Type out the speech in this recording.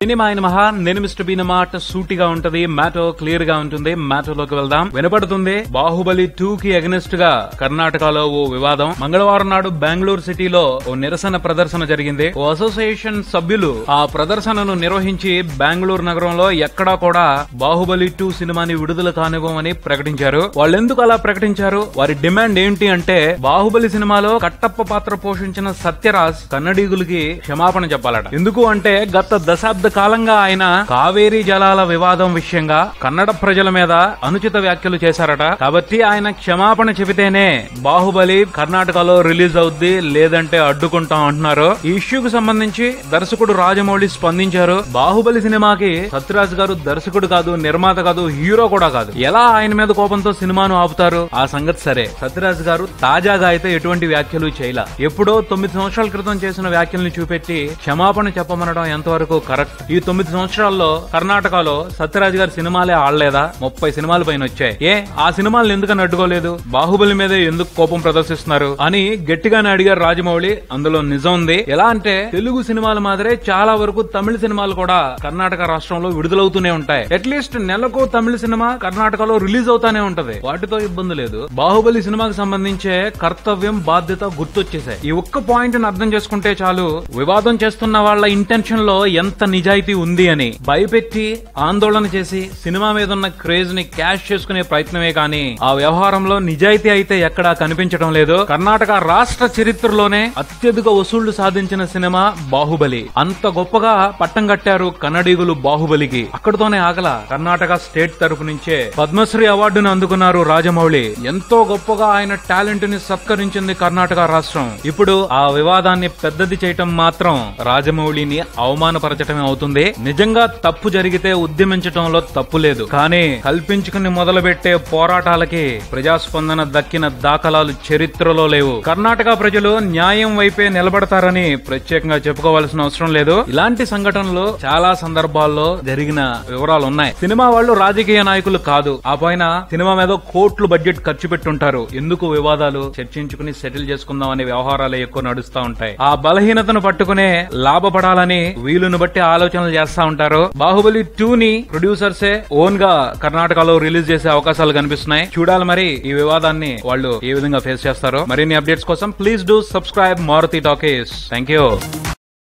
Cinema అయిన మహా నేను మిస్టర్ బీన్ మాట సూటిగా ఉంటది, మ్యాటో క్లియర్ గా ఉంటుంది. మ్యాటోలోకి వెళ్దాం. వినపడుతుంది బాహుబలి 2 కి అగెనిస్ట్ గా కర్ణాటకలో ఓ వివాదం. మంగళవారం నాడు బెంగళూరు సిటీలో ఓ నిరసన ప్రదర్శన జరిగింది. ఓ అసోసియేషన్ సభ్యులు ఆ ప్రదర్శనను నిర్వహించి బెంగళూరు నగరంలో ఎక్కడా కూడా బాహుబలి 2 సినిమాని విడుదల కానివ్వమని ప్రకటించారు. వాళ్ళెందుకు అలా ప్రకటించారు? వారి డిమాండ్ ఏంటి అంటే, బాహుబలి సినిమాలో కట్టప్ప పాత్ర పోషించిన సత్యరాజ్ కన్నడీగులకి క్షమాపణ చెప్పాలట. ఎందుకు అంటే, గత దశాబ్ద కాలంగా ఆయన కావేరీ జలాల వివాదం విషయంగా కన్నడ ప్రజల మీద అనుచిత వ్యాఖ్యలు చేశారట. కాబట్టి ఆయన క్షమాపణ చెబితేనే బాహుబలి కర్ణాటకలో రిలీజ్ అవుద్ది, లేదంటే అడ్డుకుంటాం అంటున్నారు. ఈ ఇష్యూకు సంబంధించి దర్శకుడు రాజమౌళి స్పందించారు. బాహుబలి సినిమాకి సత్యరాజ్ గారు దర్శకుడు కాదు, నిర్మాత కాదు, హీరో కూడా కాదు. ఎలా ఆయన మీద కోపంతో సినిమాను ఆపుతారు? ఆ సంగతి సరే, సత్యరాజ్ గారు తాజాగా అయితే ఎటువంటి వ్యాఖ్యలు చేయలా. ఎప్పుడో 9 సంవత్సరాల క్రితం చేసిన వ్యాఖ్యల్ని చూపెట్టి క్షమాపణ చెప్పమనడం ఎంతవరకు కరెక్ట్? ఈ 9 సంవత్సరాల్లో కర్ణాటకలో సత్యరాజ్ గారి సినిమాలే ఆడలేదా? 30 సినిమాల పైన వచ్చాయి. ఆ సినిమాలను ఎందుకని అడ్డుకోలేదు? బాహుబలి మీద ఎందుకు కోపం ప్రదర్శిస్తున్నారు అని గట్టిగానే అడిగారు రాజమౌళి. అందులో నిజం ఉంది. ఎలా అంటే, తెలుగు సినిమాల మాదిరే చాలా వరకు తమిళ సినిమాలు కూడా కర్ణాటక రాష్ట్రంలో విడుదలవుతూనే ఉంటాయి. అట్లీస్ట్ నెలకు తమిళ సినిమా కర్ణాటకలో రిలీజ్ అవుతానే ఉంటది. వాటితో ఇబ్బంది లేదు. బాహుబలి సినిమాకి సంబంధించే కర్తవ్యం, బాధ్యత గుర్తొచ్చేసాయి. ఈ ఒక్క పాయింట్ ని అర్థం చేసుకుంటే చాలు, వివాదం చేస్తున్న వాళ్ళ ఇంటెన్షన్ లో ఎంత నిజాయితీ ఉంది అని. భయపెట్టి ఆందోళన చేసి సినిమా మీద ఉన్న క్రేజ్ ని క్యాష్ చేసుకునే ప్రయత్నమే కానీ ఆ వ్యవహారంలో నిజాయితీ అయితే ఎక్కడా కనిపించడం లేదు. కర్ణాటక రాష్ట్ర చరిత్రలోనే అత్యధిక వసూళ్లు సాధించిన సినిమా బాహుబలి. అంత గొప్పగా పట్టం కట్టారు కన్నడీగులు బాహుబలికి. అక్కడితోనే ఆగల. కర్ణాటక స్టేట్ తరపు నుంచే పద్మశ్రీ అవార్డును అందుకున్నారు రాజమౌళి. ఎంతో గొప్పగా ఆయన టాలెంట్ ని సత్కరించింది కర్ణాటక రాష్ట్రం. ఇప్పుడు ఆ వివాదాన్ని పెద్దది చేయటం మాత్రం రాజమౌళిని అవమానపరచటమే అవుతుంది. నిజంగా తప్పు జరిగితే ఉద్యమించటంలో తప్పు లేదు, కానీ కల్పించుకుని మొదలుపెట్టే పోరాటాలకి ప్రజాస్పందన దక్కిన దాఖలాలు చరిత్రలో లేవు. కర్ణాటక ప్రజలు న్యాయం వైపే నిలబడతారని ప్రత్యేకంగా చెప్పుకోవాల్సిన అవసరం లేదు. ఇలాంటి సంఘటనలు చాలా సందర్భాల్లో జరిగిన వివరాలు ఉన్నాయి. సినిమా వాళ్ళు రాజకీయ నాయకులు కాదు. ఆ పైన సినిమా మీద కోట్లు బడ్జెట్ ఖర్చు పెట్టుంటారు. ఎందుకు వివాదాలు? చర్చించుకుని సెటిల్ చేసుకుందాం అనే వ్యవహారాలే ఎక్కువ నడుస్తా ఉంటాయి. ఆ బలహీనతను పట్టుకునే లాభపడాలని వీలును బట్టి ఆలోచనలు చేస్తా ఉంటారు. బాహుబలి 2 ని ప్రొడ్యూసర్సే ఓన్ గా కర్ణాటకలో రిలీజ్ చేసే అవకాశాలు కనిపిస్తున్నాయి. చూడాలి మరి ఈ వివాదాన్ని వాళ్ళు ఏ విధంగా ఫేస్ చేస్తారో. మరిన్ని అప్డేట్స్ కోసం please do subscribe Maruthi talkies. Thank you.